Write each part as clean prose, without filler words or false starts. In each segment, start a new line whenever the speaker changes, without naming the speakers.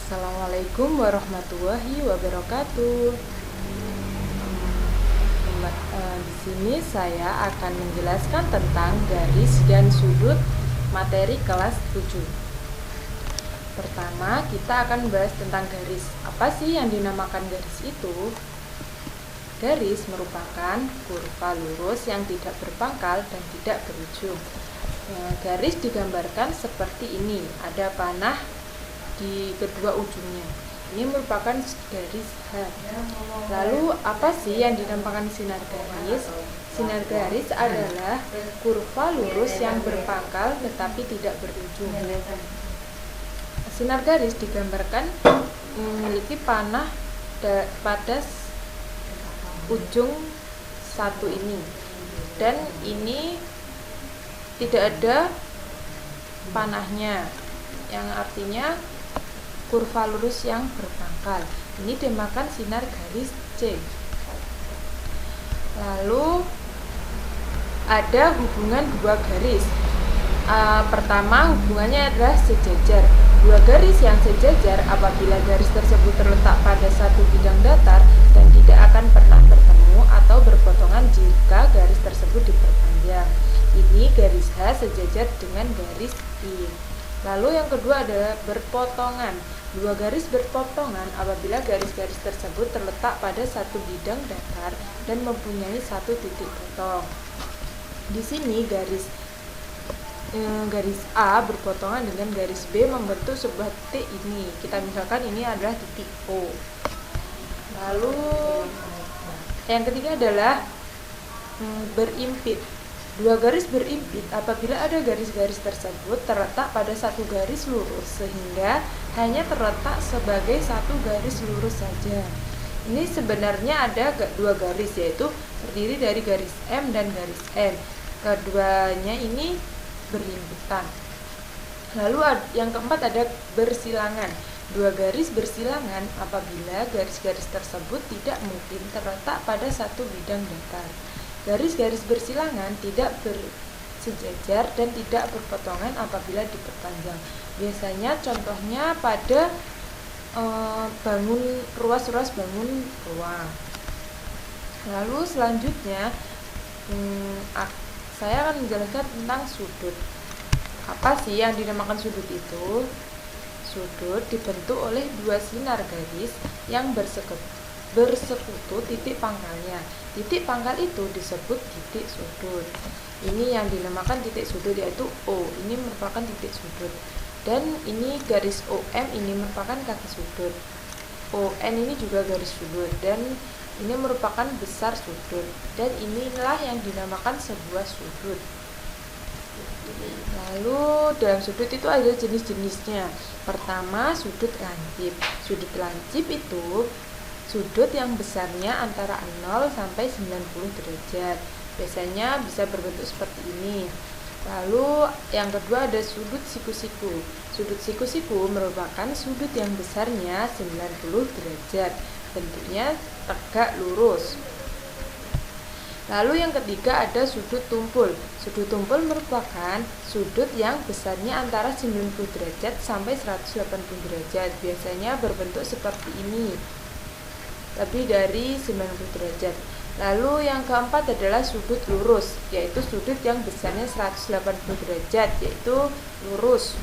Assalamualaikum warahmatullahi wabarakatuh. Di sini saya akan menjelaskan tentang garis dan sudut materi kelas 7. Pertama, kita akan membahas tentang garis. Apa sih yang dinamakan garis itu? Garis merupakan kurva lurus yang tidak berpangkal dan tidak berujung. Garis digambarkan seperti ini, ada panah di kedua ujungnya. Ini merupakan garis H. Lalu apa sih yang dinamakan sinar garis? Sinar garis adalah kurva lurus yang berpangkal tetapi tidak berujung. Sinar garis digambarkan memiliki panah pada ujung satu ini, dan ini tidak ada panahnya, yang artinya kurva lurus yang berpangkal. Ini dinamakan sinar garis C. Lalu ada hubungan dua garis. Pertama, hubungannya adalah sejajar. Dua garis yang sejajar apabila garis tersebut terletak pada satu bidang datar dan tidak akan pernah bertemu atau berpotongan jika garis tersebut diperpanjang. Ini garis H sejajar dengan garis I. Lalu yang kedua adalah berpotongan. Dua garis berpotongan apabila garis-garis tersebut terletak pada satu bidang datar dan mempunyai satu titik potong. Di sini garis A berpotongan dengan garis B membentuk sebuah titik ini. Kita misalkan ini adalah titik O. Lalu yang ketiga adalah berimpit. Dua garis berimpit apabila ada garis-garis tersebut terletak pada satu garis lurus sehingga hanya terletak sebagai satu garis lurus saja. Ini sebenarnya ada dua garis, yaitu terdiri dari garis M dan garis N. Keduanya ini berimpitan. Lalu yang keempat ada bersilangan. Dua garis bersilangan apabila garis-garis tersebut tidak mungkin terletak pada satu bidang datar. Garis-garis bersilangan tidak bersejajar dan tidak berpotongan apabila diperpanjang. Biasanya contohnya pada ruas-ruas bangun ruang. Lalu selanjutnya saya akan menjelaskan tentang sudut. Apa sih yang dinamakan sudut itu? Sudut dibentuk oleh dua sinar garis yang bersekutu titik pangkalnya. Titik pangkal itu disebut titik sudut. Ini yang dinamakan titik sudut, yaitu O. Ini merupakan titik sudut. Dan ini garis OM ini merupakan kaki sudut. ON ini juga garis sudut, dan ini merupakan besar sudut. Dan inilah yang dinamakan sebuah sudut. Lalu dalam sudut itu ada jenis-jenisnya. Pertama, sudut lancip. Sudut lancip itu sudut yang besarnya antara 0 sampai 90 derajat. Biasanya bisa berbentuk seperti ini. Lalu yang kedua ada sudut siku-siku. Sudut siku-siku merupakan sudut yang besarnya 90 derajat. Bentuknya tegak lurus. Lalu yang ketiga ada sudut tumpul. Sudut tumpul merupakan sudut yang besarnya antara 90 derajat sampai 180 derajat. Biasanya berbentuk seperti ini, lebih dari 90 derajat. Lalu yang keempat adalah sudut lurus, yaitu sudut yang besarnya 180 derajat, yaitu lurus.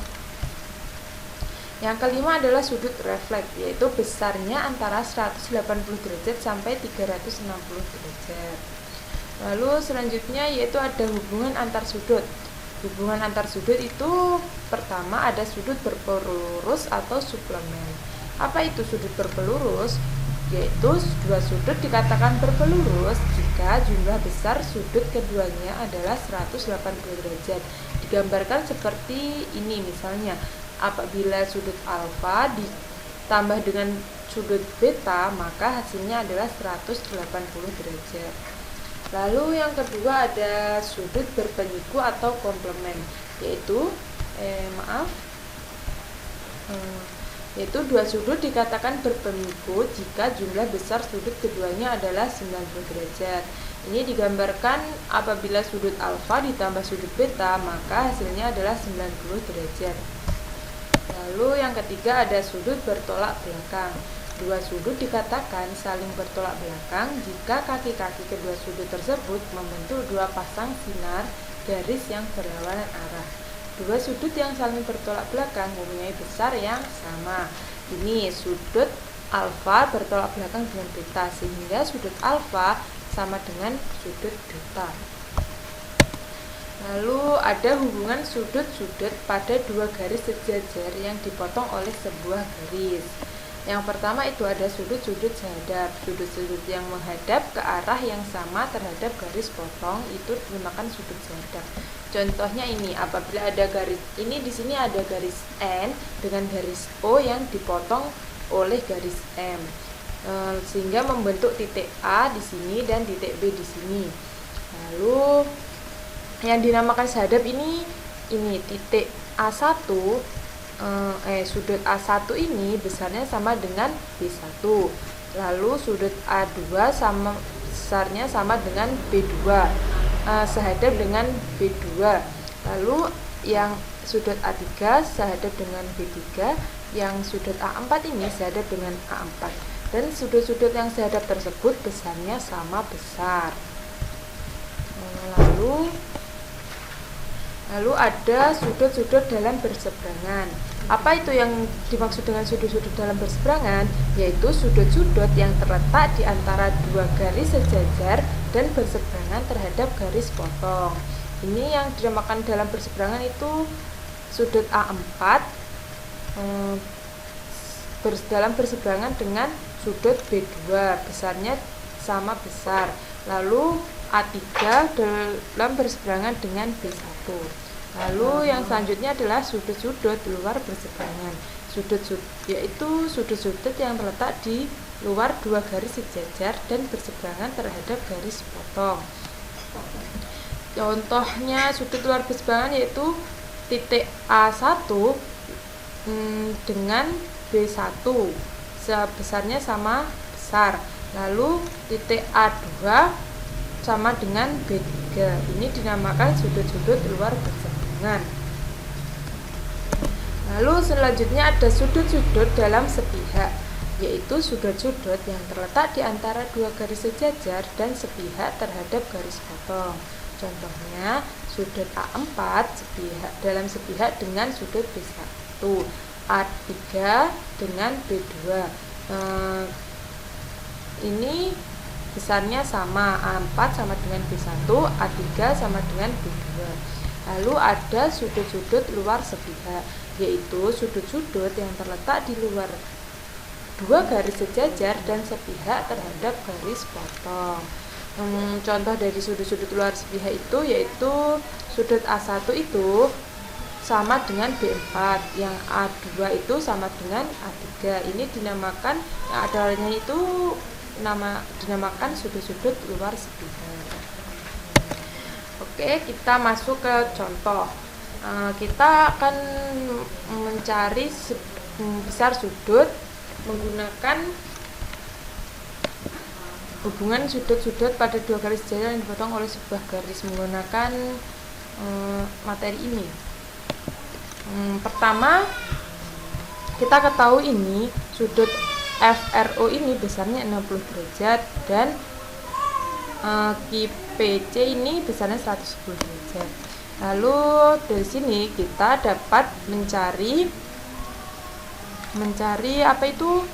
Yang kelima adalah sudut refleks, yaitu besarnya antara 180 derajat sampai 360 derajat. Lalu selanjutnya yaitu ada hubungan antar sudut. Hubungan antar sudut itu pertama ada sudut berpelurus atau suplemen. Apa itu sudut berpelurus? Yaitu dua sudut dikatakan berpelurus jika jumlah besar sudut keduanya adalah 180 derajat. Digambarkan seperti ini misalnya, apabila sudut alfa ditambah dengan sudut beta maka hasilnya adalah 180 derajat. Lalu yang kedua ada sudut berpenyiku atau komplemen, yaitu yaitu dua sudut dikatakan berpenyiku jika jumlah besar sudut keduanya adalah 90 derajat. Ini digambarkan apabila sudut alfa ditambah sudut beta maka hasilnya adalah 90 derajat. Lalu yang ketiga ada sudut bertolak belakang. Dua sudut dikatakan saling bertolak belakang jika kaki-kaki kedua sudut tersebut membentuk dua pasang sinar garis yang berlawanan arah. Dua sudut yang saling bertolak belakang mempunyai besar yang sama. Ini sudut alfa bertolak belakang dengan beta, sehingga sudut alfa sama dengan sudut beta. Lalu ada hubungan sudut-sudut pada dua garis sejajar yang dipotong oleh sebuah garis. Yang pertama itu ada sudut-sudut sehadap. Sudut-sudut yang menghadap ke arah yang sama terhadap garis potong itu dinamakan sudut sehadap. Contohnya ini, apabila ada garis ini, di sini ada garis N dengan garis O yang dipotong oleh garis M, sehingga membentuk titik A di sini dan titik B di sini. Lalu yang dinamakan sehadap ini titik A1, sudut A1 ini besarnya sama dengan B1. Lalu sudut A2 sama besarnya sama dengan B2, sehadap dengan B2. Lalu yang sudut A3 sehadap dengan B3, yang sudut A4 ini sehadap dengan A4. Dan sudut-sudut yang sehadap tersebut besarnya sama besar. Lalu ada sudut-sudut dalam berseberangan. Apa itu yang dimaksud dengan sudut-sudut dalam berseberangan? Yaitu sudut-sudut yang terletak di antara dua garis sejajar dan berseberangan terhadap garis potong. Ini yang dinamakan dalam berseberangan itu sudut A4 dalam berseberangan dengan sudut B2, besarnya sama besar. Lalu A3 dalam berseberangan dengan B1. Lalu yang selanjutnya adalah sudut-sudut luar berseberangan. Yaitu sudut-sudut yang terletak di luar dua garis sejajar dan berseberangan terhadap garis potong. Contohnya sudut luar berseberangan yaitu titik A1 dengan B1, besarnya sama besar. Lalu titik A2 sama dengan B3. Ini dinamakan sudut-sudut luar berseberangan. Lalu selanjutnya ada sudut-sudut dalam sepihak, yaitu sudut-sudut yang terletak di antara dua garis sejajar dan sepihak terhadap garis potong. Contohnya sudut A4 dalam sepihak dengan sudut B1, A3 dengan B2. Ini besarnya sama, A4 sama dengan B1, A3 sama dengan B2. Lalu ada sudut-sudut luar sepihak, yaitu sudut-sudut yang terletak di luar dua garis sejajar dan sepihak terhadap garis potong. Contoh dari sudut-sudut luar sepihak itu yaitu sudut A1 itu sama dengan B4, yang A2 itu sama dengan A3. Ini dinamakan, yang adanya itu dinamakan sudut-sudut luar sepihak. Oke, kita masuk ke contoh. Kita akan mencari besar sudut menggunakan hubungan sudut-sudut pada dua garis sejajar yang dipotong oleh sebuah garis menggunakan materi ini. Pertama, kita ketahui ini sudut FRO ini besarnya 60 derajat dan QPC ini besarnya 110 derajat. Lalu dari sini kita dapat mencari apa itu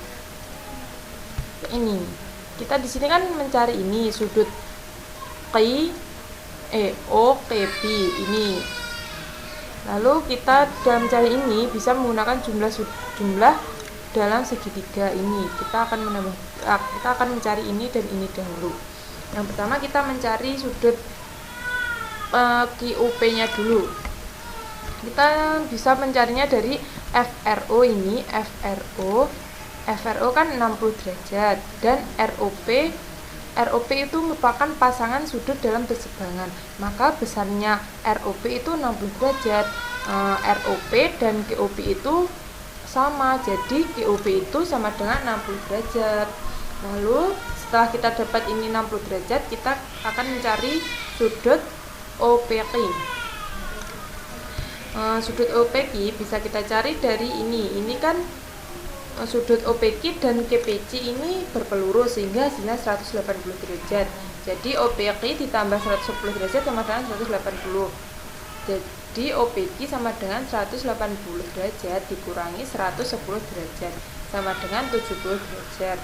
ini. Kita di sini kan mencari ini sudut OKP ini. Lalu kita dalam mencari ini bisa menggunakan jumlah dalam segitiga ini. Kita akan mencari ini dan ini dahulu. Yang pertama kita mencari sudut QP-nya dulu. Kita bisa mencarinya dari FRO ini. FRO kan 60 derajat dan ROP itu merupakan pasangan sudut dalam berseberangan. Maka besarnya ROP itu 60 derajat. ROP dan QP itu sama, jadi QP itu sama dengan 60 derajat. Lalu setelah kita dapat ini 60 derajat, kita akan mencari sudut OPQ. Sudut OPQ bisa kita cari dari ini kan sudut OPQ dan KPC ini berpeluru sehingga hasilnya 180 derajat. Jadi OPQ ditambah 110 derajat sama dengan 180. Jadi OPQ sama dengan 180 derajat dikurangi 110 derajat sama dengan 70 derajat.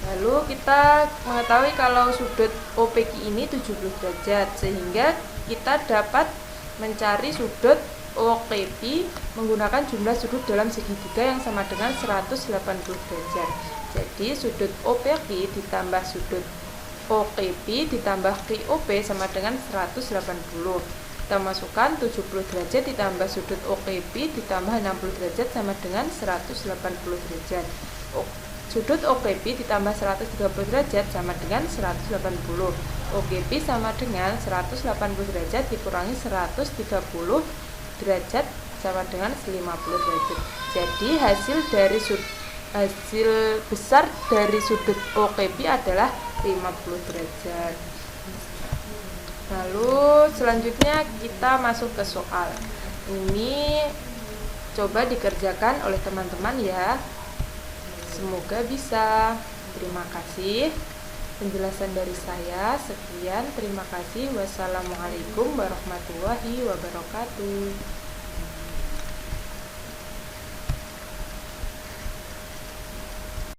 Lalu kita mengetahui kalau sudut OPQ ini 70 derajat, sehingga kita dapat mencari sudut OKP menggunakan jumlah sudut dalam segitiga yang sama dengan 180 derajat. Jadi sudut OPQ ditambah sudut OKP ditambah QOP sama dengan 180. Kita masukkan 70 derajat ditambah sudut OKP ditambah 60 derajat sama dengan 180 derajat. Sudut OKP ditambah 130 derajat sama dengan 180. OKP sama dengan 180 derajat dikurangi 130 derajat sama dengan 50 derajat. Jadi hasil besar dari sudut OKP adalah 50 derajat. Lalu selanjutnya kita masuk ke soal. Ini coba dikerjakan oleh teman-teman ya. Semoga bisa. Terima kasih. Penjelasan dari saya sekian. Terima kasih. Wassalamualaikum warahmatullahi wabarakatuh.